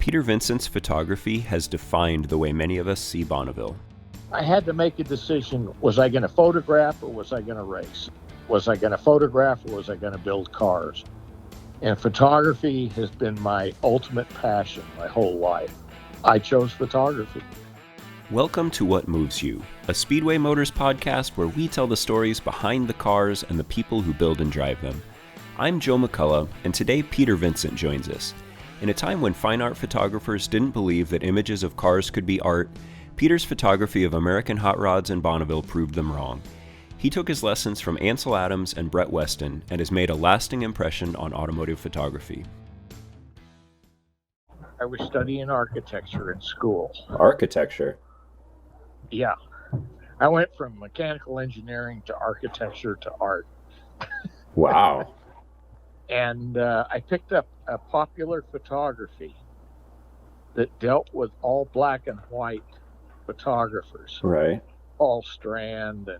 Peter Vincent's photography has defined the way many of us see Bonneville. I had to make a decision. Was I going to photograph or was I going to race? Was I going to photograph or was I going to build cars? And photography has been my ultimate passion my whole life. I chose photography. Welcome to What Moves You, a Speedway Motors podcast where we tell the stories behind the cars and the people who build and drive them. I'm Joe McCullough, and today Peter Vincent joins us. In a time when fine art photographers didn't believe that images of cars could be art, Peter's photography of American hot rods in Bonneville proved them wrong. He took his lessons from Ansel and Weston and has made a lasting impression on automotive photography. I was studying architecture in school. Architecture? Yeah. I went from mechanical engineering to architecture to art. Wow. And I picked up a popular photography that dealt with all black and white photographers. Right. Paul Strand and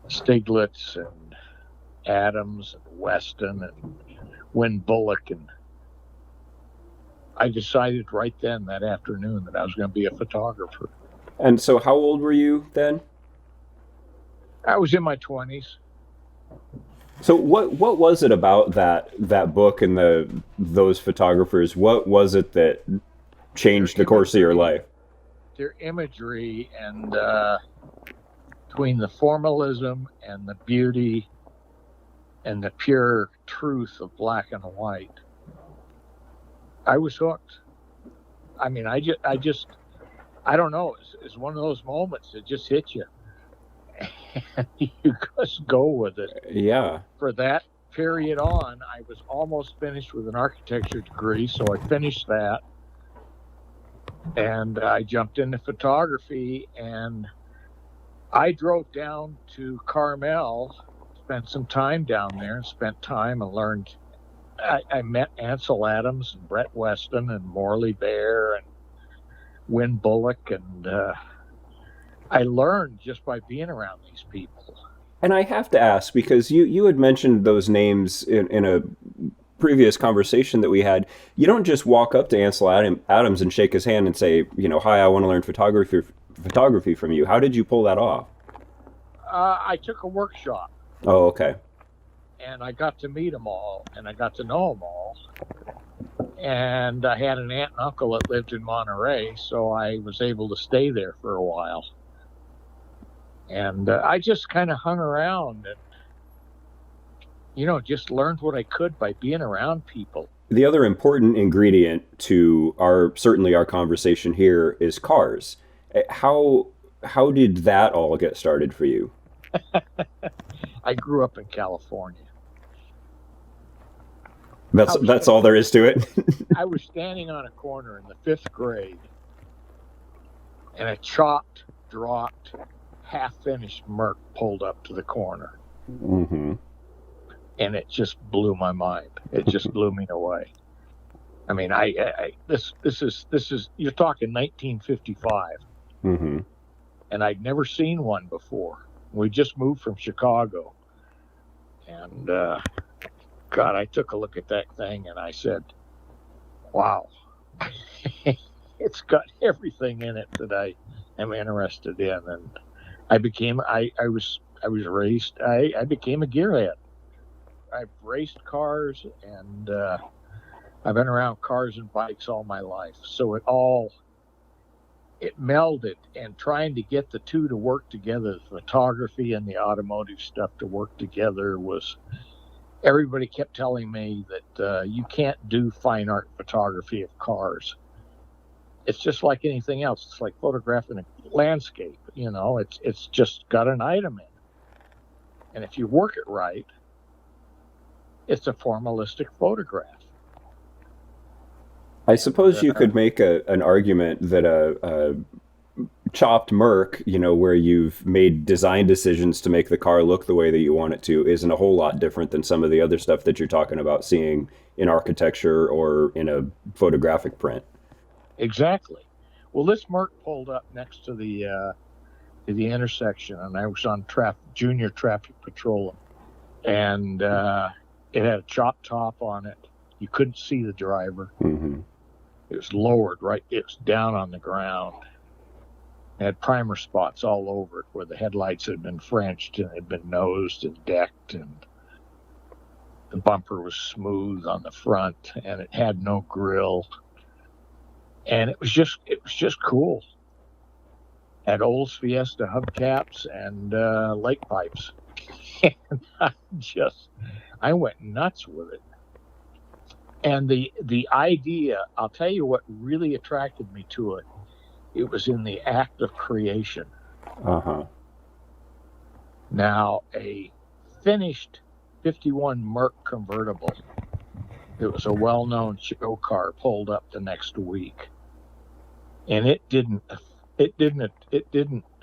Stieglitz and Adams and Weston and Win Bullock. And I decided right then that afternoon that I was going to be a photographer. And so how old were you then? I was in my 20s. So what was it about that book and those photographers? What was it that changed the course of your life? Their imagery and between the formalism and the beauty and the pure truth of black and white, I was hooked. I mean, I don't know. It's one of those moments that just hit you. And you just go with it. Yeah. For that period on, I was almost finished with an architecture degree, so I finished that. And I jumped into photography, and I drove down to Carmel, spent some time down there, and learned. I met Ansel Adams and Brett Weston and Morley Bear and Win Bullock, and I learned just by being around these people. And I have to ask, because you had mentioned those names in a previous conversation that we had. You don't just walk up to Ansel Adams and shake his hand and say, hi, I want to learn photography from you. How did you pull that off? I took a workshop. Oh, okay. And I got to meet them all, and I got to know them all. And I had an aunt and uncle that lived in Monterey, so I was able to stay there for a while. And I just kind of hung around and, just learned what I could by being around people. The other important ingredient to certainly our conversation here is cars. How did that all get started for you? I grew up in California. That's all there is to it. I was standing on a corner in the 5th grade, and a chopped, dropped, half-finished Merc pulled up to the corner. Mm-hmm. And it just blew my mind. It just blew me away. I mean, this is you're talking 1955. Mm-hmm. And I'd never seen one before. We just moved from Chicago. And God, I took a look at that thing and I said, wow, it's got everything in it that I am interested in. And I became a gearhead. I've raced cars, and I've been around cars and bikes all my life. So it melded, and trying to get the two to work together, the photography and the automotive stuff to work together everybody kept telling me that you can't do fine art photography of cars. It's just like anything else. It's like photographing a landscape, it's just got an item in. And if you work it right, it's a formalistic photograph. I suppose you could make an argument that a chopped Merc, where you've made design decisions to make the car look the way that you want it to, isn't a whole lot different than some of the other stuff that you're talking about seeing in architecture or in a photographic print. Exactly. Well, this Merc pulled up next to the intersection, and I was on junior traffic patrol, and it had a chop top on it. You couldn't see the driver. Mm-hmm. It was lowered, right? It was down on the ground. It had primer spots all over it where the headlights had been Frenched and had been nosed and decked, and the bumper was smooth on the front, and it had no grill. And it was just cool. Had Olds Fiesta hubcaps and lake pipes. And I went nuts with it. And the idea, I'll tell you what really attracted me to it. It was in the act of creation. Uh-huh. Now, a finished 51 Merc convertible. It was a well-known show car, pulled up the next week. And it didn't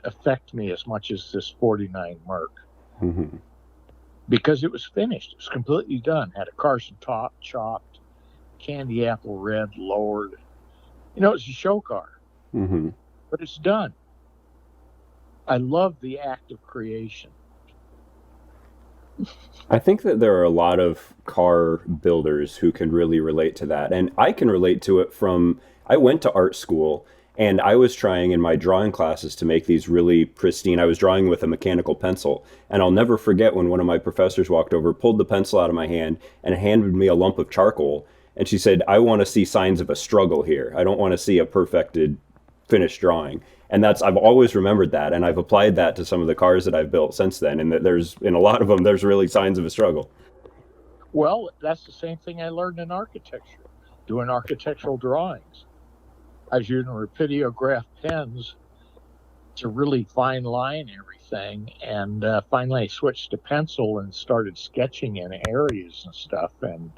affect me as much as this 49 Merc. Mm-hmm. Because it was finished. It was completely done. Had a Carson top chopped, candy apple red lowered. It's a show car. Mm-hmm. But it's done. I love the act of creation. I think that there are a lot of car builders who can really relate to that. And I can relate to it from, I went to art school and I was trying in my drawing classes to make these really pristine. I was drawing with a mechanical pencil. And I'll never forget when one of my professors walked over, pulled the pencil out of my hand, and handed me a lump of charcoal. And she said, I want to see signs of a struggle here. I don't want to see a perfected, finished drawing. And I've always remembered that, and I've applied that to some of the cars that I've built since then. And that in a lot of them, there's really signs of a struggle. Well, that's the same thing I learned in architecture, doing architectural drawings. I was using rapidograph pens to really fine line everything, and finally I switched to pencil and started sketching in areas and stuff. And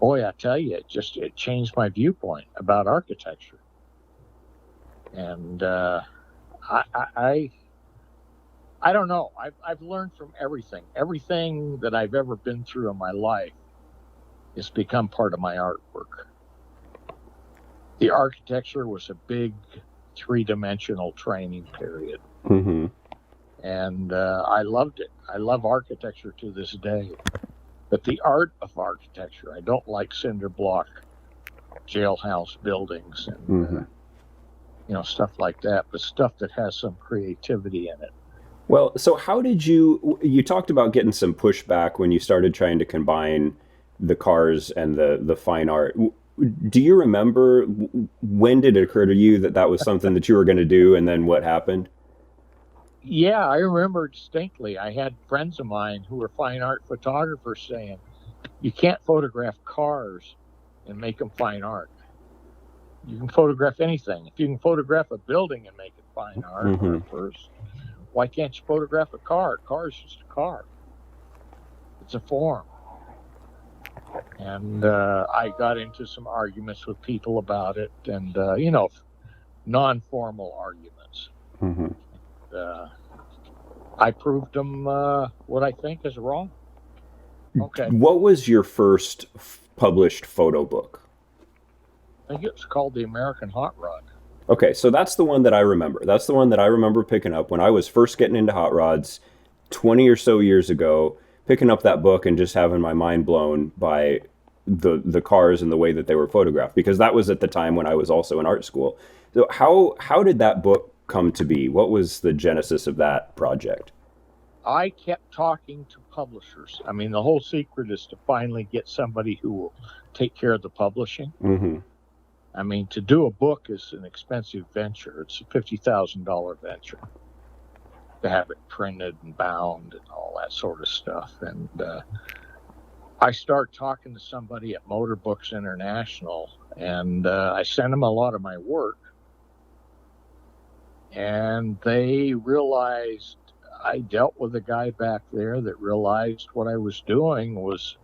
boy, I tell you, it changed my viewpoint about architecture. And I don't know. I've learned from everything. Everything that I've ever been through in my life has become part of my artwork. The architecture was a big 3-dimensional training period. Mm-hmm. And I loved it. I love architecture to this day. But the art of architecture, I don't like cinder block jailhouse buildings and Mm-hmm. Stuff like that, but stuff that has some creativity in it. Well, so how did you talked about getting some pushback when you started trying to combine the cars and the fine art. Do you remember when did it occur to you that was something that you were going to do, and then what happened? Yeah, I remember distinctly. I had friends of mine who were fine art photographers saying, you can't photograph cars and make them fine art. You can photograph anything. If you can photograph a building and make it fine art, Mm-hmm. first, why can't you photograph a car? A car is just a car. It's a form. And I got into some arguments with people about it, and non-formal arguments. Mm-hmm. I proved them what I think is wrong. Okay. What was your first published photo book? I think it was called The American Hot Rod. Okay, so that's the one that I remember. That's the one that I remember picking up when I was first getting into hot rods 20 or so years ago, picking up that book and just having my mind blown by the cars and the way that they were photographed, because that was at the time when I was also in art school. So how did that book come to be? What was the genesis of that project? I kept talking to publishers. I mean, the whole secret is to finally get somebody who will take care of the publishing. Mm-hmm. I mean, to do a book is an expensive venture. It's a $50,000 venture to have it printed and bound and all that sort of stuff. And I started talking to somebody at Motor Books International, and I sent them a lot of my work. And they realized, I dealt with a guy back there that realized what I was doing was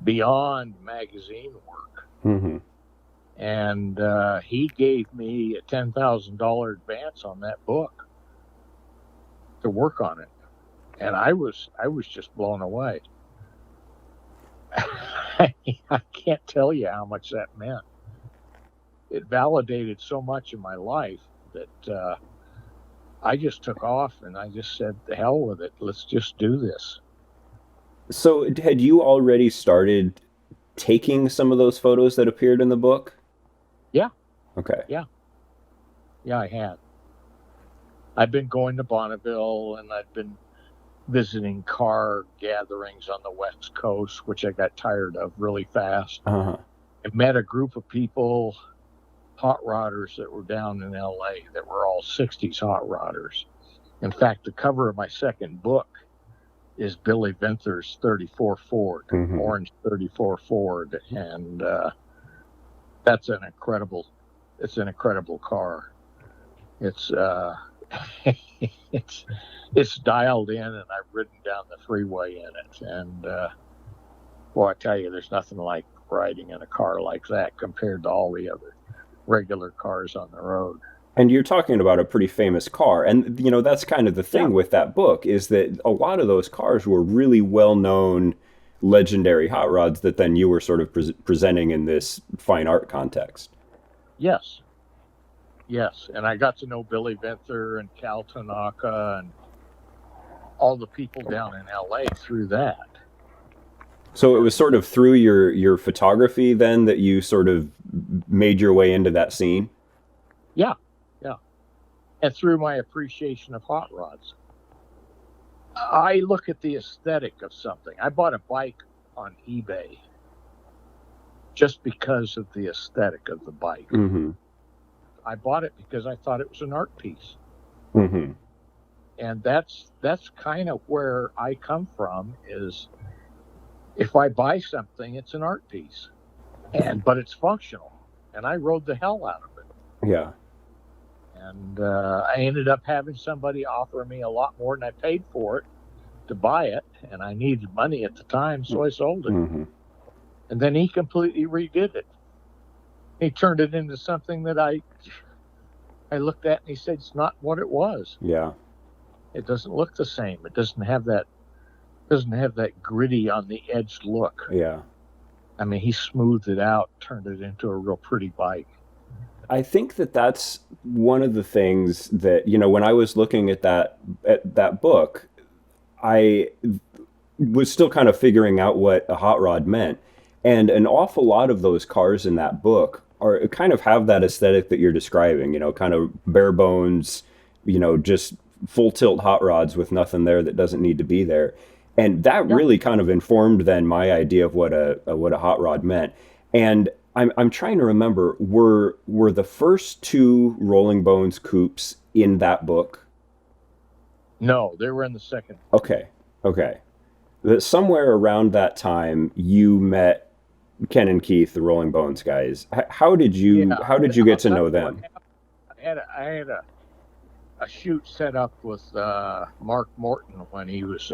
beyond magazine work. Mm-hmm. And he gave me a $10,000 advance on that book to work on it. And I was just blown away. I can't tell you how much that meant. It validated so much in my life that I just took off and I just said, the hell with it. Let's just do this. So had you already started taking some of those photos that appeared in the book? Okay. Yeah, I had. I've been going to Bonneville, and I've been visiting car gatherings on the West Coast, which I got tired of really fast. Uh-huh. I met a group of people, hot rodders, that were down in LA that were all 60s hot rodders. In fact, the cover of my second book is Billy Vinther's 34 Ford, orange 34 Ford, and that's an incredible car. It's it's dialed in, and I've ridden down the freeway in it, and boy, I tell you, there's nothing like riding in a car like that compared to all the other regular cars on the road. And you're talking about a pretty famous car. And, that's kind of the thing with that book is that a lot of those cars were really well-known, legendary hot rods that then you were sort of presenting in this fine art context. Yes. And I got to know Billy Vinther and Cal Tanaka and all the people down in LA through that. So it was sort of through your photography then that you sort of made your way into that scene? Yeah. And through my appreciation of hot rods. I look at the aesthetic of something. I bought a bike on eBay just because of the aesthetic of the bike. Mm-hmm. I bought it because I thought it was an art piece. Mm-hmm. And that's kind of where I come from, is if I buy something, it's an art piece. But it's functional. And I rode the hell out of it. Yeah. And I ended up having somebody offer me a lot more than I paid for it to buy it. And I needed money at the time, so I sold it. Mm-hmm. And then he completely redid it. He turned it into something that I looked at, and he said, it's not what it was. Yeah. It doesn't look the same. It doesn't have that gritty on the edge look. Yeah. I mean, he smoothed it out, turned it into a real pretty bike. I think that's one of the things that, when I was looking at that book, I was still kind of figuring out what a hot rod meant. And an awful lot of those cars in that book kind of have that aesthetic that you're describing, kind of bare bones, just full tilt hot rods with nothing there that doesn't need to be there. And that really kind of informed then my idea of what a hot rod meant. And I'm trying to remember, were the first two Rolling Bones coupes in that book? No, they were in the second. Okay. That somewhere around that time you met Ken and Keith, the Rolling Bones guys. How did you get to know them? I had a shoot set up with Mark Morton when he was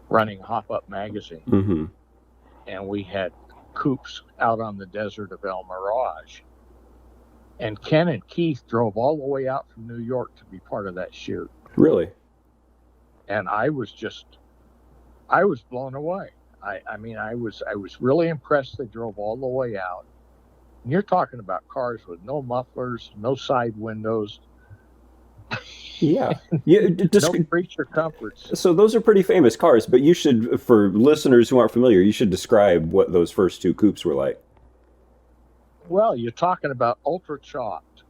running Hop Up magazine. Mm-hmm. And we had coupes out on the desert of El Mirage. And Ken and Keith drove all the way out from New York to be part of that shoot. Really? And I was blown away. I was really impressed. They drove all the way out. And you're talking about cars with no mufflers, no side windows. Yeah. No creature comforts. So those are pretty famous cars, but you should, for listeners who aren't familiar, you should describe what those first two coupes were like. Well, you're talking about ultra chopped,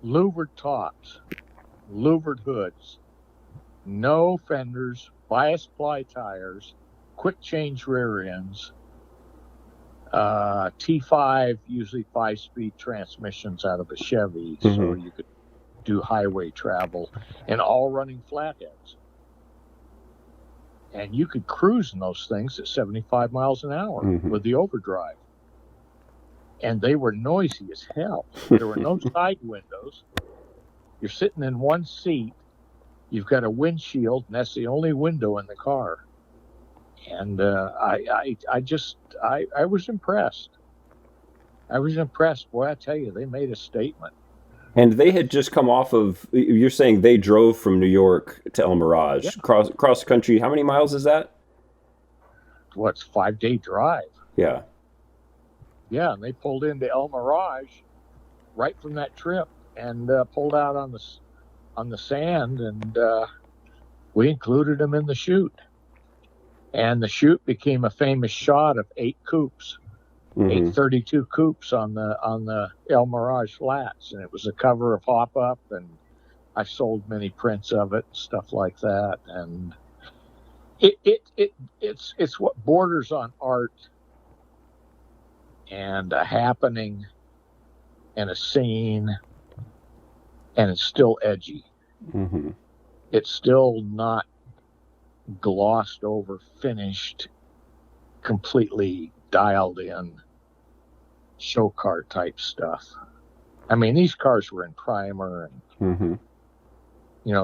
louvered tops, louvered hoods, no fenders, bias ply tires, quick change rear ends, T5, usually 5-speed transmissions out of a Chevy, so you could do highway travel, and all running flatheads. And you could cruise in those things at 75 miles an hour with the overdrive. And they were noisy as hell. There were no side windows. You're sitting in one seat. You've got a windshield, and that's the only window in the car. And I was impressed. I was impressed. Boy, I tell you, they made a statement. And they had just come off of, you're saying they drove from New York to El Mirage, cross country. How many miles is that? It's a 5-day drive. Yeah. Yeah, and they pulled into El Mirage right from that trip and pulled out on the sand, and we included them in the shoot. And the shoot became a famous shot of 8 coupes 832 coupes on the El Mirage flats, and it was a cover of Hop Up, and I sold many prints of it, stuff like that, and it's what borders on art and a happening and a scene, and it's still edgy. Mm-hmm. It's still not glossed over, finished, completely dialed in show car type stuff. I mean, these cars were in primer, and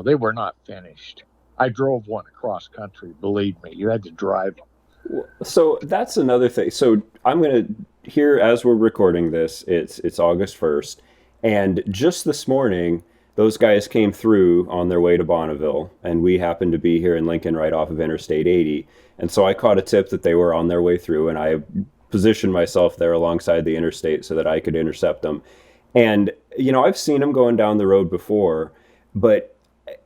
they were not finished. I drove one across country. Believe me, you had to drive them. So that's another thing. So I'm going to, here as we're recording this, it's August 1st, and just this morning those guys came through on their way to Bonneville, and we happened to be here in Lincoln right off of Interstate 80, and so I caught a tip that they were on their way through, and I positioned myself there alongside the interstate so that I could intercept them. And I've seen them going down the road before, but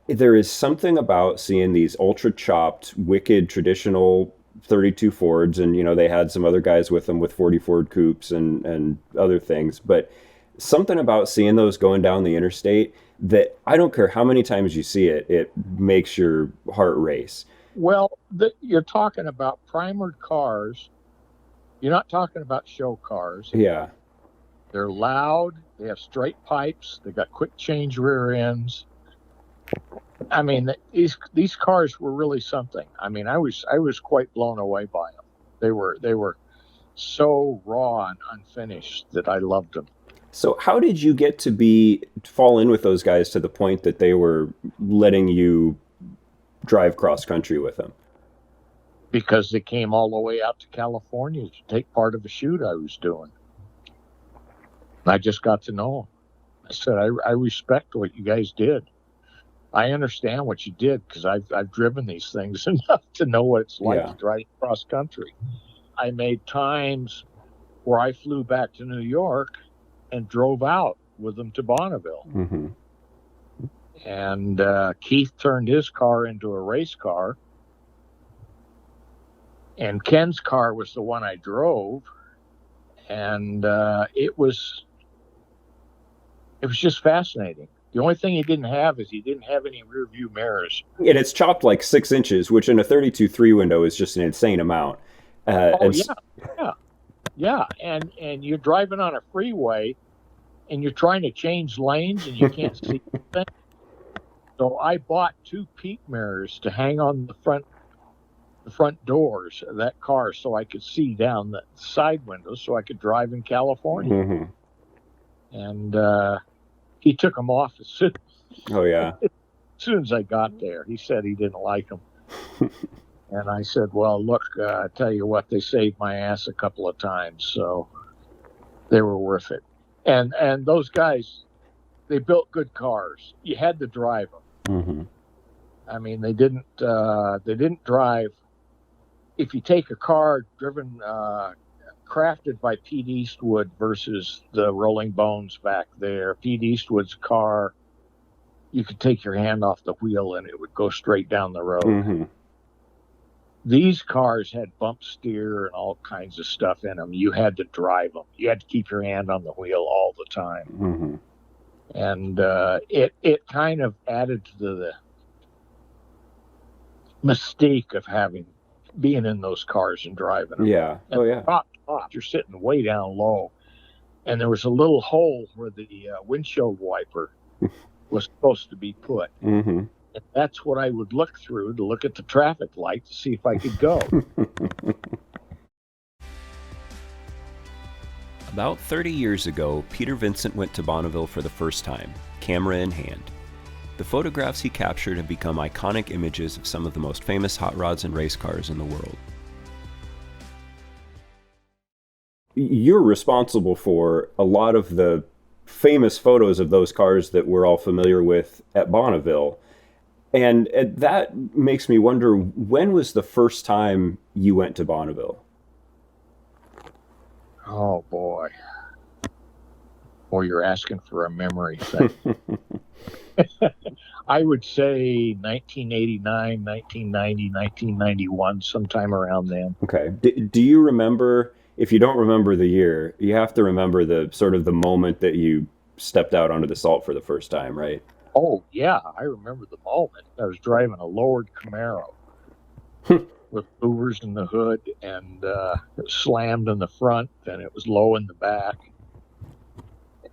there is something about seeing these ultra chopped, wicked, traditional 32 Fords, and they had some other guys with them with 40 Ford coupes and other things, but something about seeing those going down the interstate that I don't care how many times you see it, it makes your heart race. Well, you're talking about primered cars. You're not talking about show cars. Yeah. They're loud. They have straight pipes. They got quick change rear ends. I mean, these cars were really something. I mean, I was quite blown away by them. They were so raw and unfinished that I loved them. So how did you get to fall in with those guys to the point that they were letting you drive cross country with them? Because they came all the way out to California to take part of a shoot I was doing. I just got to know them. I said, I respect what you guys did. I understand what you did because I've driven these things enough to know what it's like to drive cross country. I made times where I flew back to New York and drove out with them to Bonneville. Mm-hmm. And Keith turned his car into a race car. And Ken's car was the one I drove. And it was just fascinating. The only thing he didn't have is he didn't have any rear view mirrors. And it's chopped like 6 inches, which in a 32.3 window is just an insane amount. Yeah. And you're driving on a freeway and you're trying to change lanes and you can't see anything. So I bought 2 peak mirrors to hang on the front doors of that car so I could see down the side windows so I could drive in California. Mm-hmm. And he took them off as soon as I got there. He said he didn't like them. And I said, well, look, I tell you what, they saved my ass a couple of times, so they were worth it. And those guys, they built good cars. You had to drive them. Mm-hmm. I mean, they didn't drive. If you take a car driven, crafted by Pete Eastwood versus the Rolling Bones back there, Pete Eastwood's car, you could take your hand off the wheel and it would go straight down the road. Mm-hmm. These cars had bump steer and all kinds of stuff in them. You had to drive them. You had to keep your hand on the wheel all the time. Mm-hmm. And it kind of added to the mystique of being in those cars and driving them. Yeah. And you're sitting way down low. And there was a little hole where the windshield wiper was supposed to be put. Mm-hmm. And that's what I would look through to look at the traffic light to see if I could go. About 30 years ago, Peter Vincent went to Bonneville for the first time, camera in hand. The photographs he captured have become iconic images of some of the most famous hot rods and race cars in the world. You're responsible for a lot of the famous photos of those cars that we're all familiar with at Bonneville. And that makes me wonder, when was the first time you went to Bonneville? Oh, boy. Or you're asking for a memory thing. I would say 1989, 1990, 1991, sometime around then. Okay. Do you remember if you don't remember the year, you have to remember the sort of the moment that you stepped out onto the salt for the first time, right? Oh, yeah, I remember the moment. I was driving a lowered Camaro with louvers in the hood, and it was slammed in the front, and it was low in the back.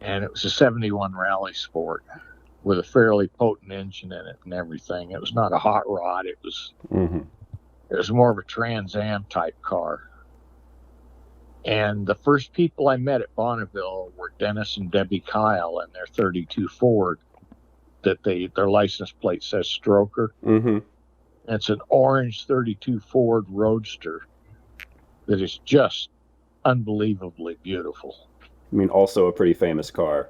And it was a 71 Rally Sport with a fairly potent engine in it and everything. It was not a hot rod. It was more of a Trans Am type car. And the first people I met at Bonneville were Dennis and Debbie Kyle and their 32 Ford that their license plate says Stroker. Mm-hmm. It's an orange 32 Ford Roadster that is just unbelievably beautiful. I mean, also a pretty famous car.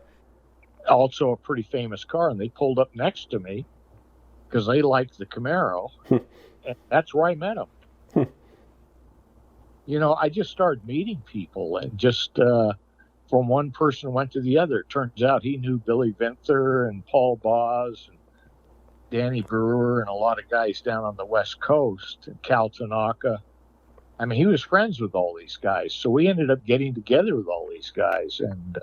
Also a pretty famous car, and they pulled up next to me because they liked the Camaro, and that's where I met them. You know, I just started meeting people, and just from one person went to the other. It turns out he knew Billy Vinther and Paul Boz and Danny Brewer and a lot of guys down on the West Coast, and Cal Tanaka. I mean, he was friends with all these guys, so we ended up getting together with all these guys, and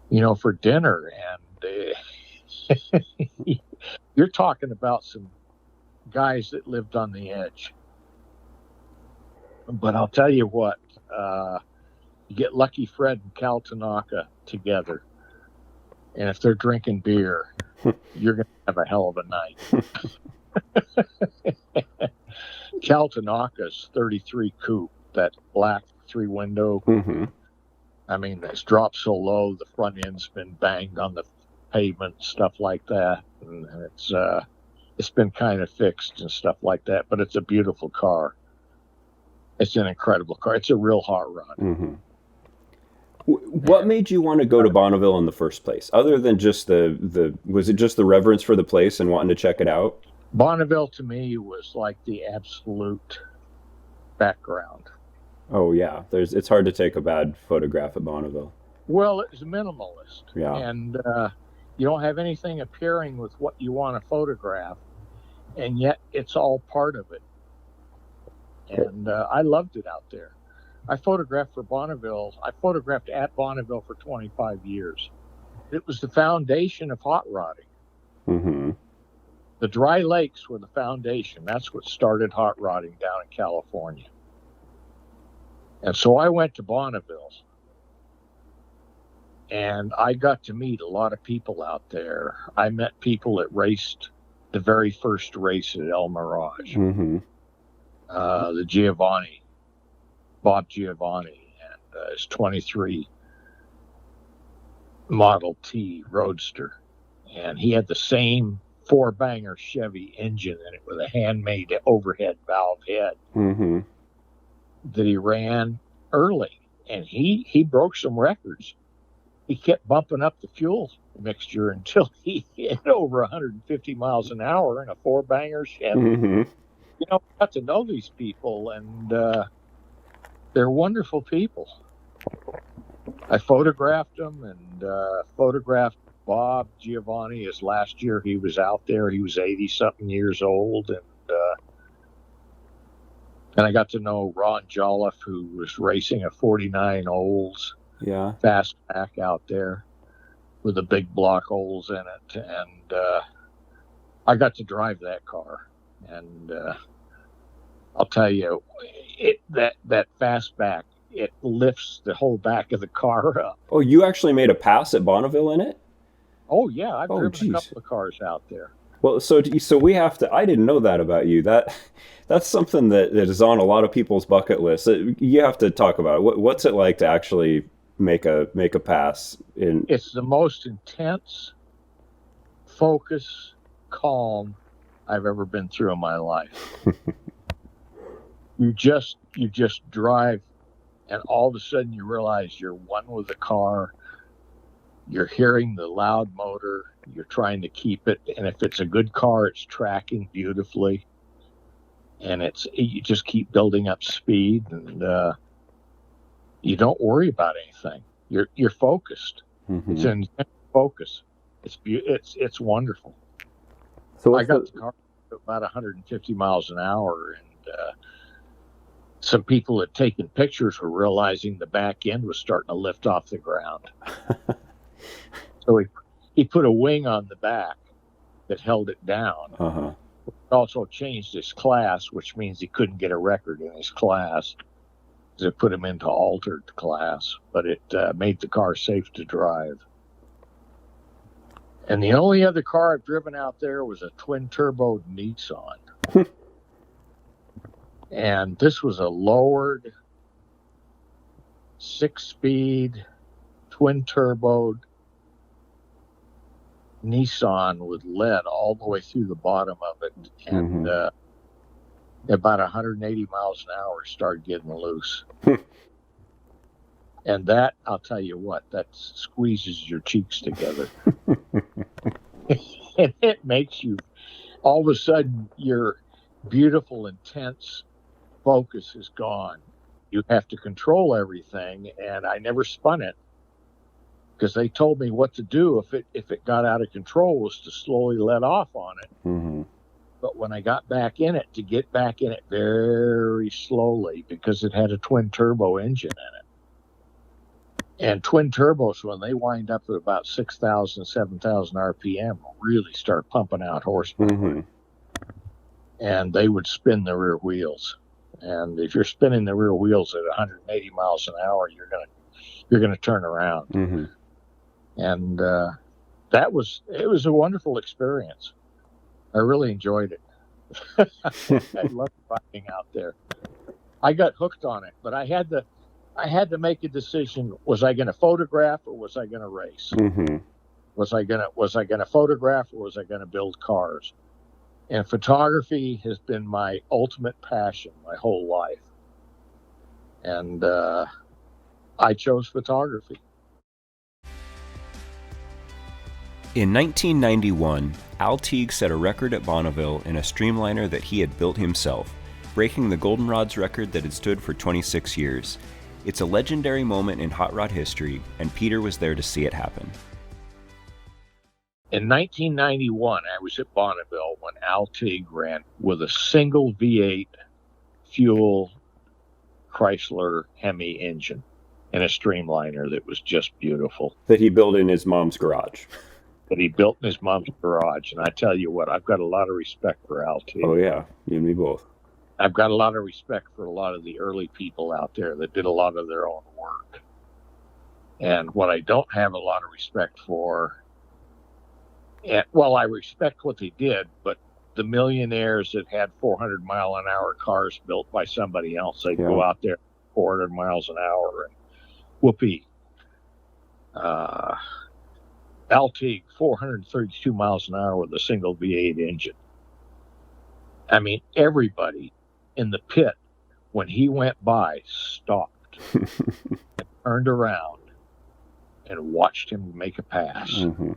you know, for dinner. And you're talking about some guys that lived on the edge. But I'll tell you what, you get Lucky Fred and Cal Tanaka together, and if they're drinking beer, you're going to have a hell of a night. Cal Tanaka's 33 coupe, that black 3-window. Mm-hmm. I mean, it's dropped so low, the front end's been banged on the pavement, stuff like that. And it's been kind of fixed and stuff like that, but it's a beautiful car. It's an incredible car. It's a real hot rod. Mm-hmm. What made you want to go to Bonneville in the first place? Other than just was it just the reverence for the place and wanting to check it out? Bonneville to me was like the absolute background. Oh yeah, it's hard to take a bad photograph at Bonneville. Well, it's minimalist. Yeah. And you don't have anything appearing with what you want to photograph, and yet it's all part of it. And I loved it out there. I photographed for Bonneville. I photographed at Bonneville for 25 years. It was the foundation of hot rodding. Mm-hmm. The dry lakes were the foundation. That's what started hot rodding down in California. And so I went to Bonneville, and I got to meet a lot of people out there. I met people that raced the very first race at El Mirage. Mm-hmm. The Giovanni, Bob Giovanni, and his 23 Model T Roadster. And he had the same 4-banger Chevy engine in it with a handmade overhead valve head. Mm-hmm. That he ran early, and he broke some records. He kept bumping up the fuel mixture until he hit over 150 miles an hour in a 4-banger Chevy. Mm-hmm. You know, I got to know these people, and they're wonderful people. I photographed them, and photographed Bob Giovanni. His last year he was out there, he was 80-something years old, and I got to know Ron Jolliffe, who was racing a 49 Olds fastback out there with the big block holes in it. And I got to drive that car. And I'll tell you, that fastback, it lifts the whole back of the car up. Oh, you actually made a pass at Bonneville in it? Oh, yeah. I've driven a couple of cars out there. Well, so we have to. I didn't know that about you. That's something that is on a lot of people's bucket list. You have to talk about it. What's it like to actually make a pass in? It's the most intense, focus, calm I've ever been through in my life. You just drive, and all of a sudden you realize you're one with the car. You're hearing the loud motor. You're trying to keep it, and if it's a good car, it's tracking beautifully, and you just keep building up speed, and you don't worry about anything. You're focused. Mm-hmm. It's an intense focus. It's wonderful. So I got the car at about 150 miles an hour, and some people had taken pictures were realizing the back end was starting to lift off the ground. So he put a wing on the back that held it down. Uh-huh. He also changed his class, which means he couldn't get a record in his class. It put him into altered class, but it made the car safe to drive. And the only other car I've driven out there was a twin-turbo Nissan. And this was a lowered, 6-speed, twin-turbo Nissan with lead all the way through the bottom of it. And about 180 miles an hour started getting loose. And that, I'll tell you what, that squeezes your cheeks together. And it makes you, all of a sudden, your beautiful, intense focus is gone. You have to control everything, and I never spun it because they told me what to do if it got out of control was to slowly let off on it. Mm-hmm. But when I got back in it, to get back in it very slowly because it had a twin turbo engine in it. And twin turbos, when they wind up at about 6,000, 7,000 RPM, really start pumping out horsepower. Mm-hmm. And they would spin the rear wheels. And if you're spinning the rear wheels at 180 miles an hour, you're gonna turn around. Mm-hmm. And it was a wonderful experience. I really enjoyed it. I loved riding out there. I got hooked on it, but I had to make a decision. Was I going to photograph or was I going to race? Mm-hmm. Was I going to photograph or was I going to build cars? And photography has been my ultimate passion my whole life. And I chose photography. In 1991, Al Teague set a record at Bonneville in a streamliner that he had built himself, breaking the Goldenrod's record that had stood for 26 years. It's a legendary moment in hot rod history, and Peter was there to see it happen. In 1991, I was at Bonneville when Al Teague ran with a single V8 fuel Chrysler Hemi engine and a streamliner that was just beautiful. That he built in his mom's garage. That he built in his mom's garage. And I tell you what, I've got a lot of respect for Al Teague. Oh, yeah. You and me both. I've got a lot of respect for a lot of the early people out there that did a lot of their own work. And what I don't have a lot of respect for, I respect what they did, but the millionaires that had 400-mile-an-hour cars built by somebody else, they go out there 400 miles an hour and whoopee. Al Teague, 432 miles an hour with a single V8 engine. I mean, everybody in the pit, when he went by, stopped and turned around and watched him make a pass. Mm-hmm.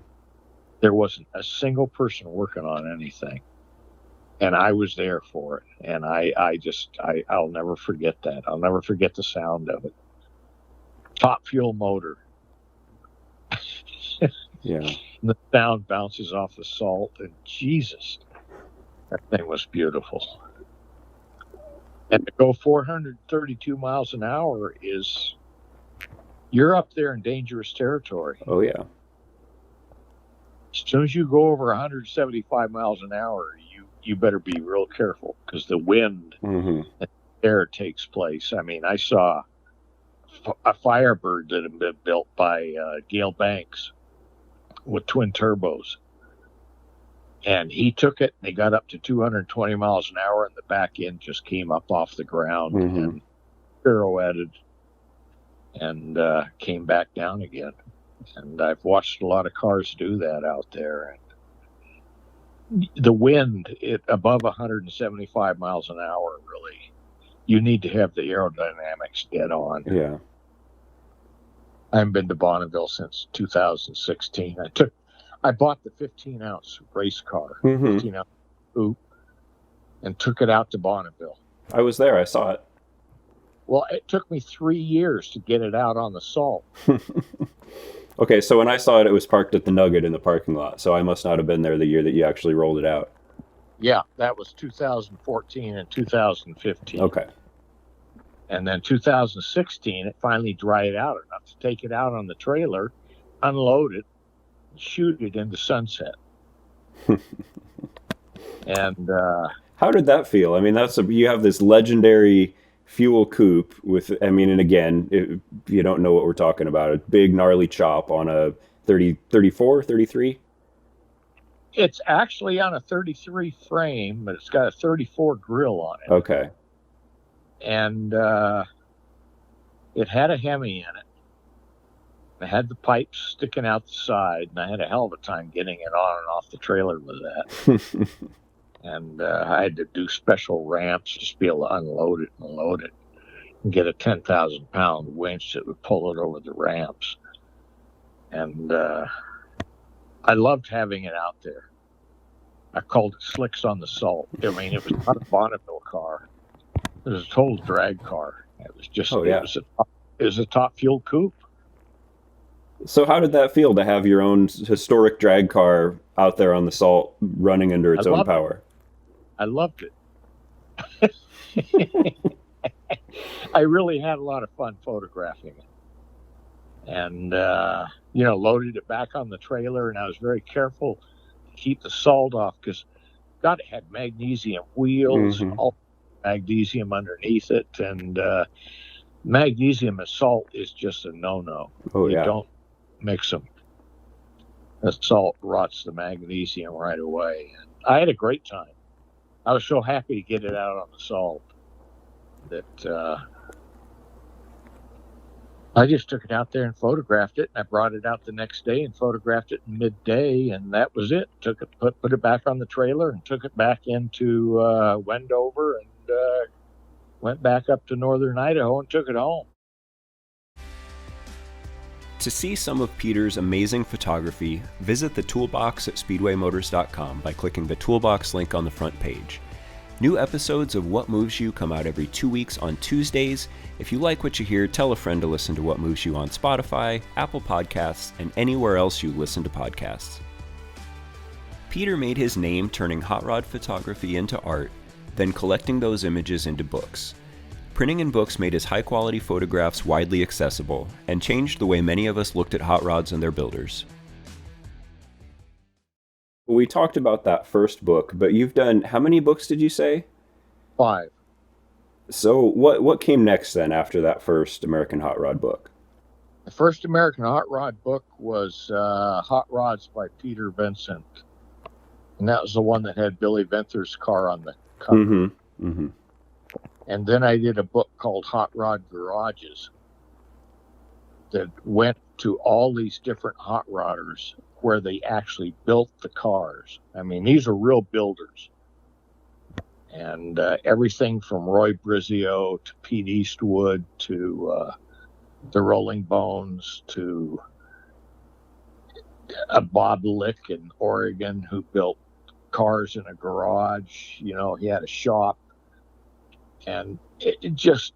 There wasn't a single person working on anything. And I was there for it. And I'll never forget that. I'll never forget the sound of it. Top fuel motor. Yeah. And the sound bounces off the salt, and Jesus, that thing was beautiful. And to go 432 miles an hour you're up there in dangerous territory. Oh, yeah. As soon as you go over 175 miles an hour, you better be real careful because the wind and air takes place. I mean, I saw a Firebird that had been built by Gale Banks with twin turbos. And he took it, and they got up to 220 miles an hour, and the back end just came up off the ground and pirouetted and came back down again. And I've watched a lot of cars do that out there. And the wind above 175 miles an hour, really, you need to have the aerodynamics dead on. Yeah. I haven't been to Bonneville since 2016. I bought the 15-ounce race car, 15-ounce coupe, and took it out to Bonneville. I was there. I saw it. Well, it took me 3 years to get it out on the salt. Okay, so when I saw it, it was parked at the Nugget in the parking lot, so I must not have been there the year that you actually rolled it out. Yeah, that was 2014 and 2015. Okay. And then 2016, it finally dried out enough to take it out on the trailer, unload it, shoot it into sunset. And How did that feel? I mean, you have this legendary fuel coupe with, I mean, and again, if you don't know what we're talking about, a big gnarly chop on a 30, 34, 33? it's actually on a 33 frame, but it's got a 34 grill on it. Okay. And it had a Hemi in it. It had the pipes sticking out the side, and I had a hell of a time getting it on and off the trailer with that. And I had to do special ramps just to be able to unload it and load it and get a 10,000-pound winch that would pull it over the ramps. And I loved having it out there. I called it Slicks on the Salt. I mean, it was not a Bonneville car. It was a total drag car. It was just, it was a top fuel coupe. So how did that feel to have your own historic drag car out there on the salt running under its own power? I loved it. I really had a lot of fun photographing it. And, loaded it back on the trailer, and I was very careful to keep the salt off because, God, it had magnesium wheels, and all magnesium underneath it. And magnesium and salt is just a no-no. You don't mix them. The salt rots the magnesium right away. And I had a great time. I was so happy to get it out on the salt that I just took it out there and photographed it. And I brought it out the next day and photographed it in midday, and that was it. Took it, put it back on the trailer, and took it back into Wendover, and went back up to northern Idaho and took it home. To see some of Peter's amazing photography, visit the toolbox at speedwaymotors.com by clicking the toolbox link on the front page. New episodes of What Moves You come out every 2 weeks on Tuesdays. If you like what you hear, tell a friend to listen to What Moves You on Spotify, Apple Podcasts, and anywhere else you listen to podcasts. Peter made his name turning hot rod photography into art, then collecting those images into books. Printing in books made his high-quality photographs widely accessible and changed the way many of us looked at hot rods and their builders. We talked about that first book, but you've done, how many books did you say? 5. So what came next then after that first American Hot Rod book? The first American Hot Rod book was Hot Rods by Peter Vincent. And that was the one that had Billy Venther's car on the cover. Mm-hmm. Mm-hmm. And then I did a book called Hot Rod Garages that went to all these different hot rodders where they actually built the cars. I mean, these are real builders. And everything from Roy Brizio to Pete Eastwood to the Rolling Bones to a Bob Lick in Oregon who built cars in a garage. You know, he had a shop. And you just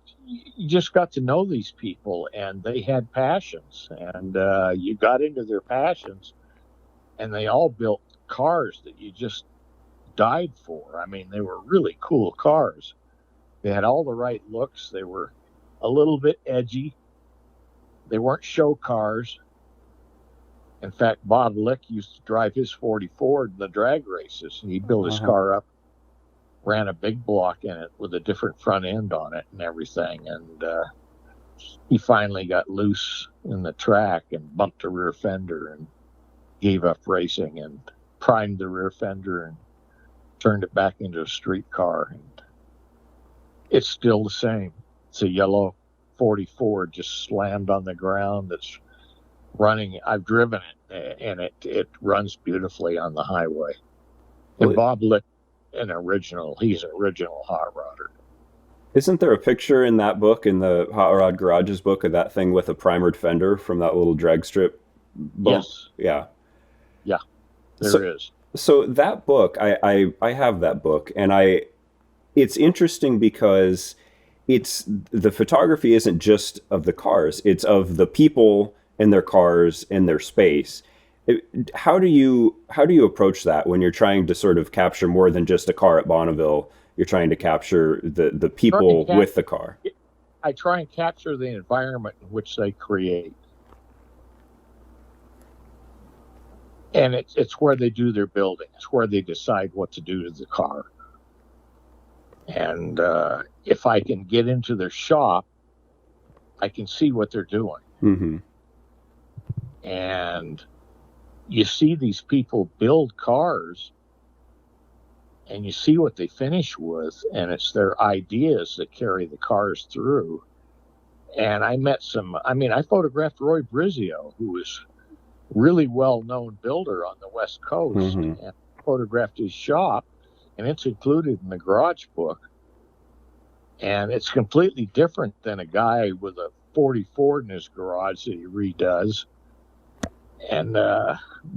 got to know these people, and they had passions, and you got into their passions, and they all built cars that you just died for. I mean, they were really cool cars. They had all the right looks. They were a little bit edgy. They weren't show cars. In fact, Bob Lick used to drive his 40 Ford in the drag races, and he built his car up, ran a big block in it with a different front end on it and everything. And he finally got loose in the track and bumped a rear fender and gave up racing and primed the rear fender and turned it back into a street car. And it's still the same. It's a yellow 40 Ford just slammed on the ground. It's running. I've driven it, and it runs beautifully on the highway. And Bob Lick, he's an original hot rodder. Isn't there a picture in that book, in the Hot Rod Garages book, of that thing with a primered fender from that little drag strip bump? Yes. Yeah. Yeah, there is. So that book, I have that book, and it's interesting because the photography isn't just of the cars, it's of the people and their cars and their space. How do you approach that when you're trying to sort of capture more than just a car at Bonneville? You're trying to capture the people with the car. I try and capture the environment in which they create. And it's where they do their building. It's where they decide what to do to the car. And if I can get into their shop, I can see what they're doing. Mm-hmm. And you see these people build cars, and you see what they finish with, and it's their ideas that carry the cars through. And I photographed Roy Brizio, who was really well-known builder on the West Coast, mm-hmm. and photographed his shop, and it's included in the garage book. And it's completely different than a guy with a 40 Ford in his garage that he redoes. And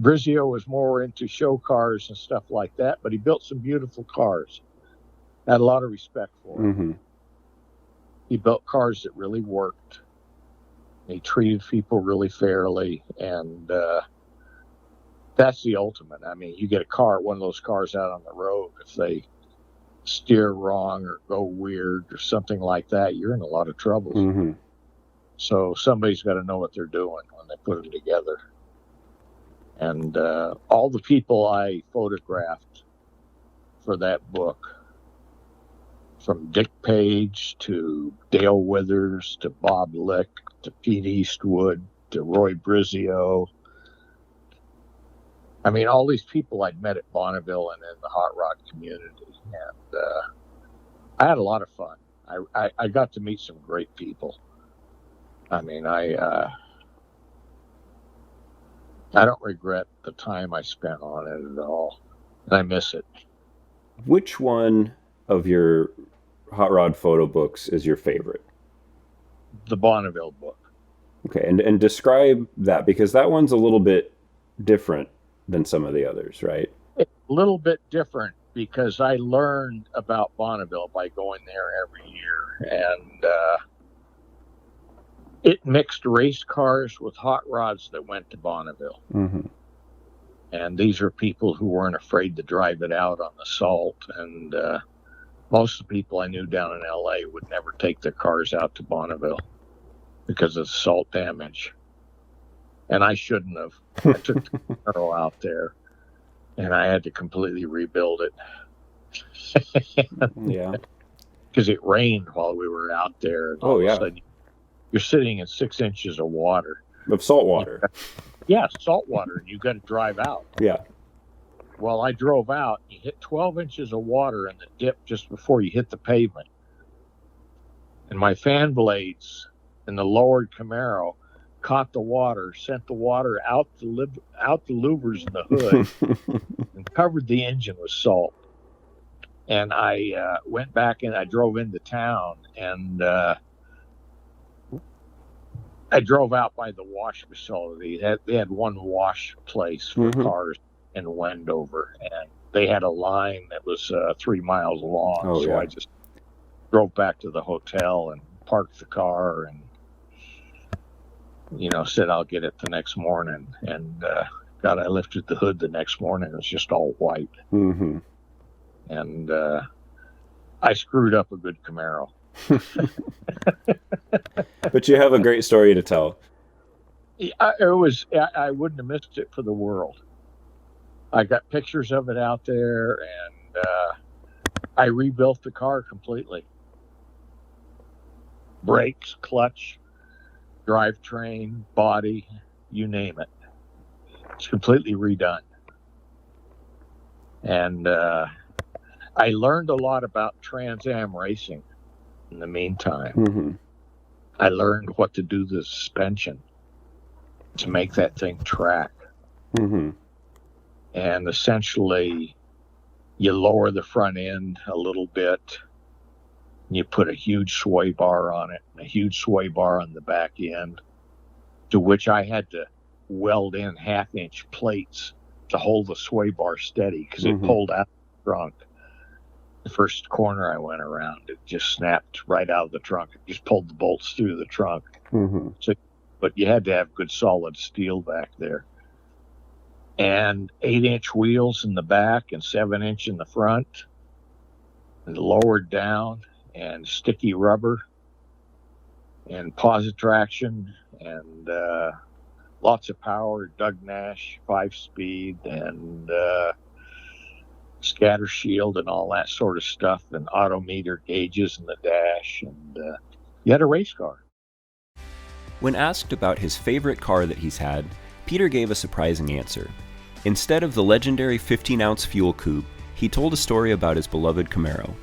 Brizio was more into show cars and stuff like that, but he built some beautiful cars. I had a lot of respect for him. Mm-hmm. He built cars that really worked. He treated people really fairly, and that's the ultimate. I mean, you get one of those cars out on the road, if they steer wrong or go weird or something like that, you're in a lot of trouble. Mm-hmm. So somebody's got to know what they're doing when they put them together. And all the people I photographed for that book, from Dick Page to Dale Withers to Bob Lick to Pete Eastwood to Roy Brizio. I mean, all these people I'd met at Bonneville and in the hot rod community. And I had a lot of fun. I got to meet some great people. I mean, I don't regret the time I spent on it at all. And I miss it. Which one of your hot rod photo books is your favorite? The Bonneville book. Okay, and describe that, because that one's a little bit different than some of the others, right? It's a little bit different because I learned about Bonneville by going there every year. And it mixed race cars with hot rods that went to Bonneville. Mm-hmm. And these are people who weren't afraid to drive it out on the salt. And most of the people I knew down in L.A. would never take their cars out to Bonneville because of the salt damage. And I shouldn't have. I took the Camaro out there, and I had to completely rebuild it. Yeah. Because it rained while we were out there. And all of a sudden, you're sitting in 6 inches of water. Of salt water. Yeah, salt water, and you got to drive out. Yeah. Well, I drove out. You hit 12 inches of water in the dip just before you hit the pavement. And my fan blades in the lowered Camaro caught the water, sent the water out the louvers in the hood, and covered the engine with salt. And I went back and I drove into town, and I drove out by the wash facility. They had one wash place for cars in Wendover, and they had a line that was 3 miles long. I just drove back to the hotel and parked the car and, said I'll get it the next morning. And God, I lifted the hood the next morning. It was just all white. Mm-hmm. And I screwed up a good Camaro. But you have a great story to tell. I wouldn't have missed it for the world. I got pictures of it out there, and I rebuilt the car completely. Brakes, clutch, drivetrain, body, you name it. It's completely redone. And I learned a lot about Trans Am racing in the meantime. Mm-hmm. I learned what to do to the suspension to make that thing track. Mm-hmm. And essentially, you lower the front end a little bit. You put a huge sway bar on it, and a huge sway bar on the back end, to which I had to weld in 1/2-inch plates to hold the sway bar steady because it pulled out the trunk. The first corner I went around, it just snapped right out of the trunk. It just pulled the bolts through the trunk. Mm-hmm. But you had to have good solid steel back there. And 8-inch wheels in the back and 7-inch in the front, and lowered down, and sticky rubber. and positive traction and lots of power, Doug Nash 5-speed and scatter shield and all that sort of stuff, and autometer gauges in the dash, and you had a race car. When asked about his favorite car that he's had, Peter gave a surprising answer. Instead of the legendary 15-ounce fuel coupe, he told a story about his beloved Camaro.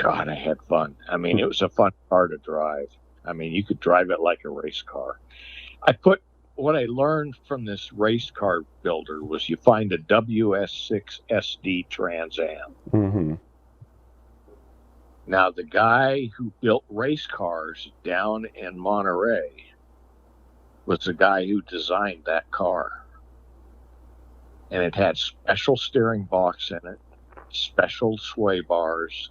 God, I had fun. I mean, it was a fun car to drive. I mean, you could drive it like a race car. What I learned from this race car builder was you find a WS6 SD Trans Am. Mm-hmm. Now, the guy who built race cars down in Monterey was the guy who designed that car. And it had special steering box in it, special sway bars,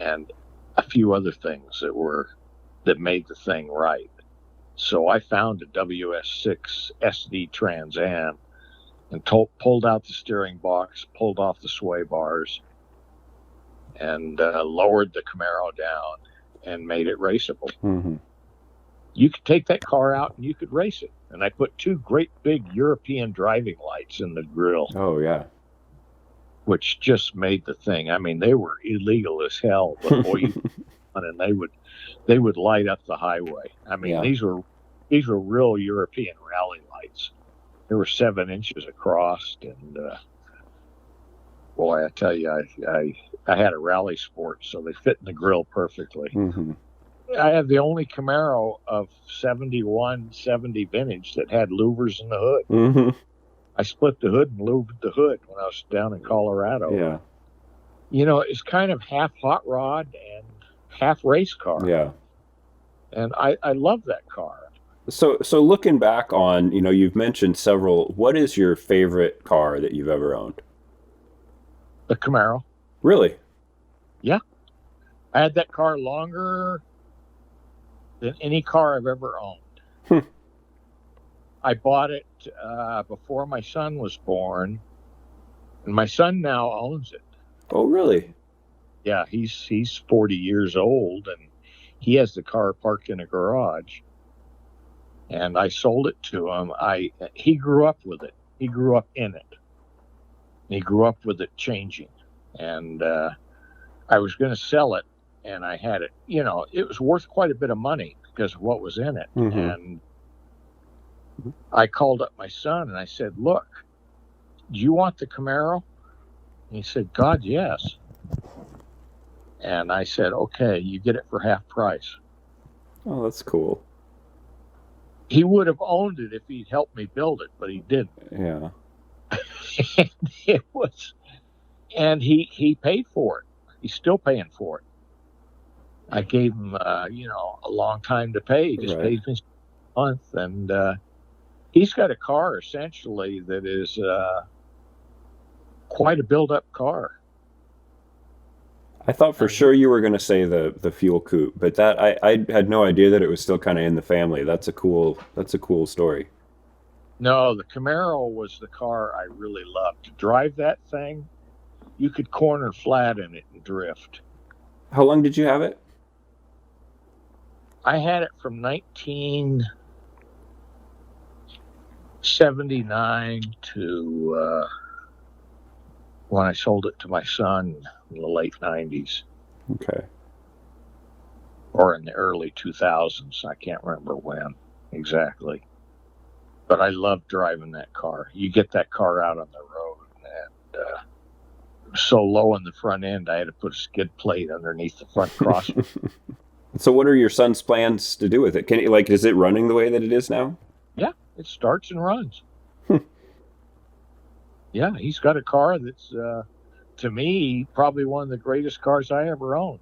and a few other things that made the thing right. So I found a WS6 SD Trans Am and pulled out the steering box, pulled off the sway bars, and lowered the Camaro down and made it raceable. Mm-hmm. You could take that car out and you could race it. And I put 2 great big European driving lights in the grill. Oh, yeah. Which just made the thing. I mean, they were illegal as hell, but boy, and they would light up the highway. I mean, Yeah. these were real European rally lights. They were 7 inches across, and boy, I tell you, I had a rally sport, so they fit in the grill perfectly. Mm-hmm. I have the only Camaro of 71, 70 vintage that had louvers in the hood. Mm-hmm. I split the hood and louvered the hood when I was down in Colorado. Yeah. You know, it's kind of half hot rod and half race car. Yeah. And I love that car. So looking back on, you've mentioned several. What is your favorite car that you've ever owned? The Camaro. Really? Yeah. I had that car longer than any car I've ever owned. I bought it before my son was born, and my son now owns it. Oh, really? Yeah, he's 40 years old, and he has the car parked in a garage. And I sold it to him. He grew up with it. He grew up in it. He grew up with it changing. And I was going to sell it, and I had it. It was worth quite a bit of money because of what was in it. Mm-hmm. And I called up my son, and I said, "Look, do you want the Camaro?" And he said, "God, yes." And I said, "Okay, you get it for half price." Oh, that's cool. He would have owned it if he'd helped me build it, but he didn't. Yeah. And he paid for it. He's still paying for it. I gave him, a long time to pay. He just paid me a month, and he's got a car essentially that is quite a build-up car. I thought for sure you were going to say the fuel coupe, but that I had no idea that it was still kind of in the family. That's a cool story. No, the Camaro was the car I really loved. To drive that thing, you could corner flat in it and drift. How long did you have it? I had it from 1979 to when I sold it to my son in the late 90s. Okay. Or in the early 2000s. I can't remember when exactly. But I love driving that car. You get that car out on the road, and it was so low in the front end, I had to put a skid plate underneath the front cross. So what are your son's plans to do with it? Is it running the way that it is now? Yeah, it starts and runs. Yeah, he's got a car that's, to me, probably one of the greatest cars I ever owned.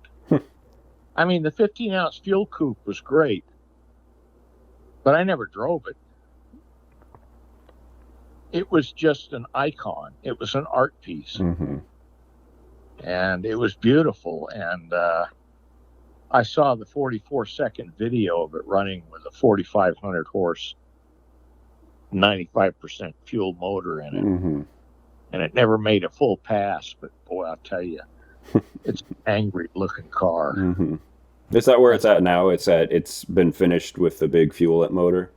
I mean, the 15-ounce fuel coupe was great, but I never drove it. It was just an icon. It was an art piece. Mm-hmm. And it was beautiful. And I saw the 44-second video of it running with a 4,500 horse, 95% fuel motor in it. Mm-hmm. And it never made a full pass, but boy, I'll tell you, It's an angry looking car. Mm-hmm. Is that where it's at now? It's been finished with the big fuel-up motor?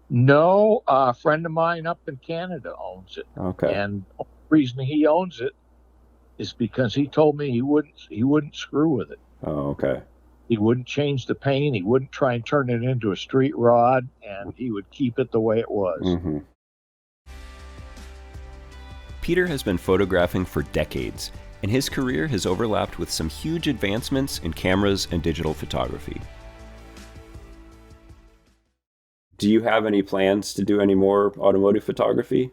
No, a friend of mine up in Canada owns it. Okay. And the reason he owns it is because he told me he wouldn't screw with it. Oh, okay. He wouldn't change the paint. He wouldn't try and turn it into a street rod, and he would keep it the way it was. Mm-hmm. Peter has been photographing for decades, and his career has overlapped with some huge advancements in cameras and digital photography. Do you have any plans to do any more automotive photography?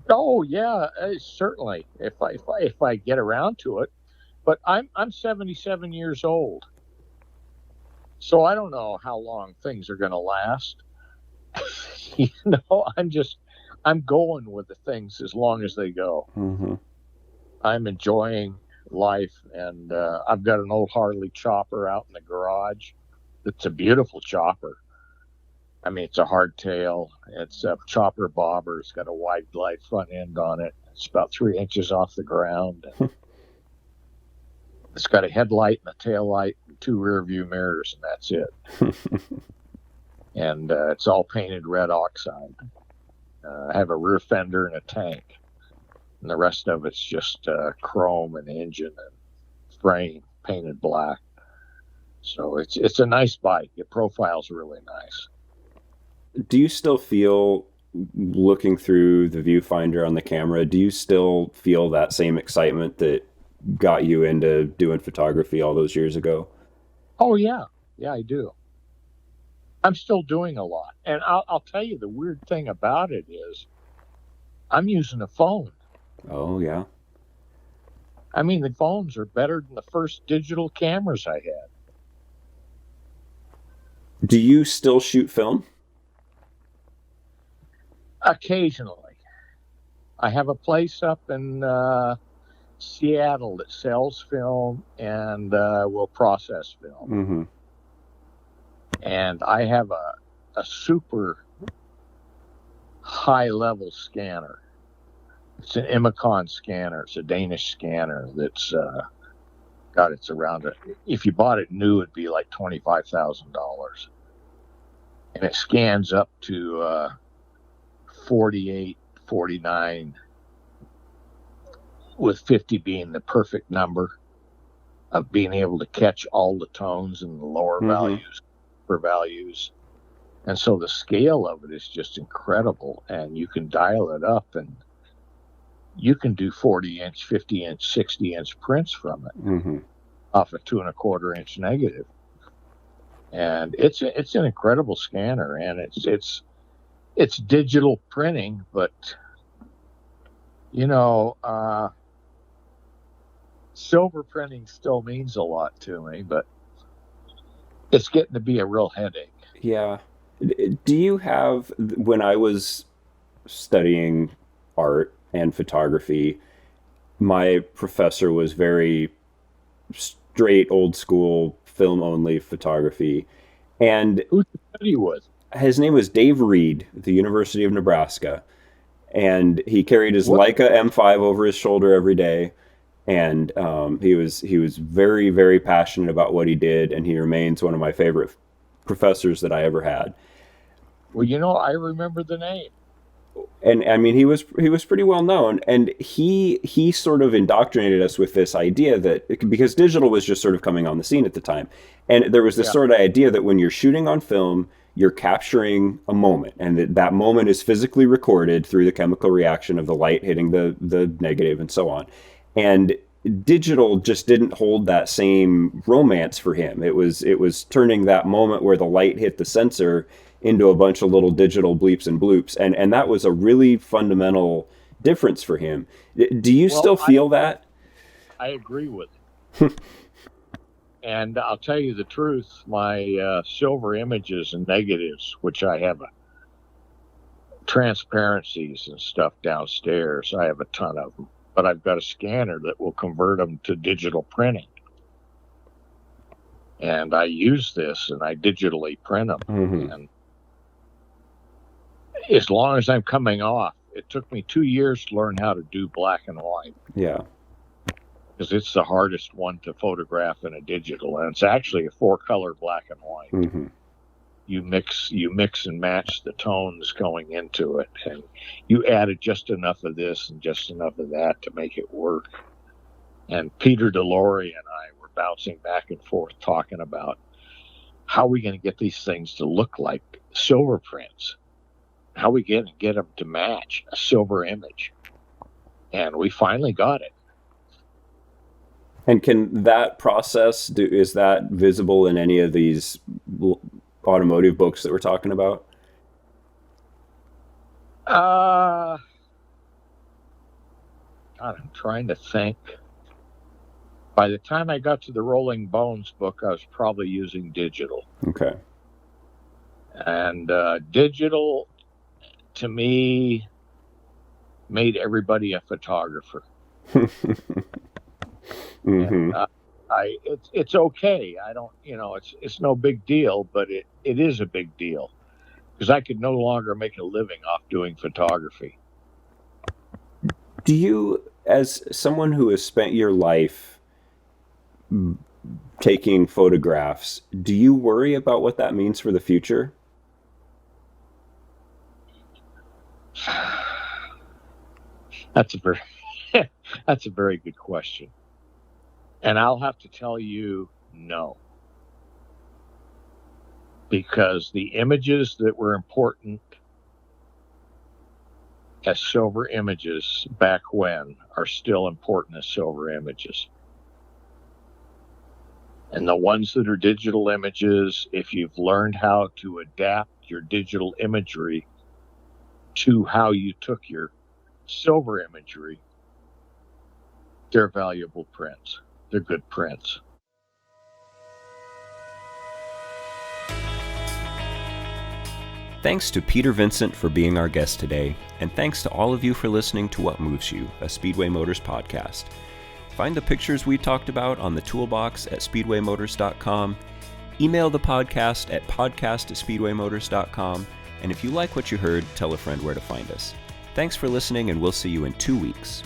Oh yeah, certainly. If I get around to it, but I'm 77 years old, so I don't know how long things are going to last. I'm going with the things as long as they go. Mm-hmm. I'm enjoying life, and I've got an old Harley chopper out in the garage. It's a beautiful chopper. I mean, it's a hardtail. It's a chopper bobber. It's got a wide glide front end on it. It's about 3 inches off the ground. It's got a headlight and a tail light and 2 rear view mirrors, and that's it. And it's all painted red oxide. I have a rear fender and a tank. And the rest of it's just chrome and engine and frame painted black. So it's a nice bike. It profiles really nice. Do you still feel, looking through the viewfinder on the camera, do you still feel that same excitement that got you into doing photography all those years ago? Oh, yeah. Yeah, I do. I'm still doing a lot. And I'll tell you, the weird thing about it is I'm using a phone. Oh, yeah. I mean, the phones are better than the first digital cameras I had. Do you still shoot film? Occasionally. I have a place up in Seattle that sells film and will process film. Mm-hmm. And I have a super high level scanner. It's an Imicon scanner. It's a Danish scanner that's it's around it. If you bought it new, it'd be like $25,000. And it scans up to 48, 49, with 50 being the perfect number of being able to catch all the tones and the lower values, upper values. And so the scale of it is just incredible. And you can dial it up, and you can do 40-inch, 50-inch, 60-inch prints from it off a 2 1/4 inch negative. And it's an incredible scanner, and it's digital printing, but silver printing still means a lot to me, but it's getting to be a real headache. Yeah. Do you have, when I was studying art and photography, my professor was very straight, old school, film only photography. And who did you study with? His name was Dave Reed at the University of Nebraska. And he carried his Leica M5 over his shoulder every day. And he was very, very passionate about what he did. And he remains one of my favorite professors that I ever had. Well, I remember the name. And I mean, he was pretty well known, and he sort of indoctrinated us with this idea that, because digital was just sort of coming on the scene at the time, and there was this sort of idea that when you're shooting on film, you're capturing a moment, and that moment is physically recorded through the chemical reaction of the light hitting the negative and so on. And digital just didn't hold that same romance for him. It was turning that moment where the light hit the sensor into a bunch of little digital bleeps and bloops. And that was a really fundamental difference for him. Do you still feel that? I agree with it. And I'll tell you the truth, my silver images and negatives, which I have transparencies and stuff downstairs, I have a ton of them. But I've got a scanner that will convert them to digital printing. And I use this and I digitally print them. And as long as I'm coming off, it took me 2 years to learn how to do black and white. Yeah. because it's the hardest one to photograph in a digital, and it's actually a 4-color black and white. Mm-hmm. You mix and match the tones going into it, and you added just enough of this and just enough of that to make it work. And Peter DeLorey and I were bouncing back and forth talking about how are we going to get these things to look like silver prints? How we get them to match a silver image? And we finally got it. And can that process, is that visible in any of these automotive books that we're talking about? God, I'm trying to think. By the time I got to the Rolling Bones book, I was probably using digital. Okay. And digital, to me, made everybody a photographer. Mm-hmm. And, it's okay. I don't, it's no big deal, but it is a big deal because I could no longer make a living off doing photography. Do you, as someone who has spent your life taking photographs, do you worry about what that means for the future? That's a very good question. And I'll have to tell you no. Because the images that were important as silver images back when are still important as silver images. And the ones that are digital images, if you've learned how to adapt your digital imagery to how you took your silver imagery, they're valuable prints. They're good prints. Thanks to Peter Vincent for being our guest today, and thanks to all of you for listening to What Moves You, a Speedway Motors podcast. Find the pictures we talked about on the toolbox at speedwaymotors.com, email the podcast at podcast@speedwaymotors.com, and if you like what you heard, tell a friend where to find us. Thanks for listening, and we'll see you in 2 weeks.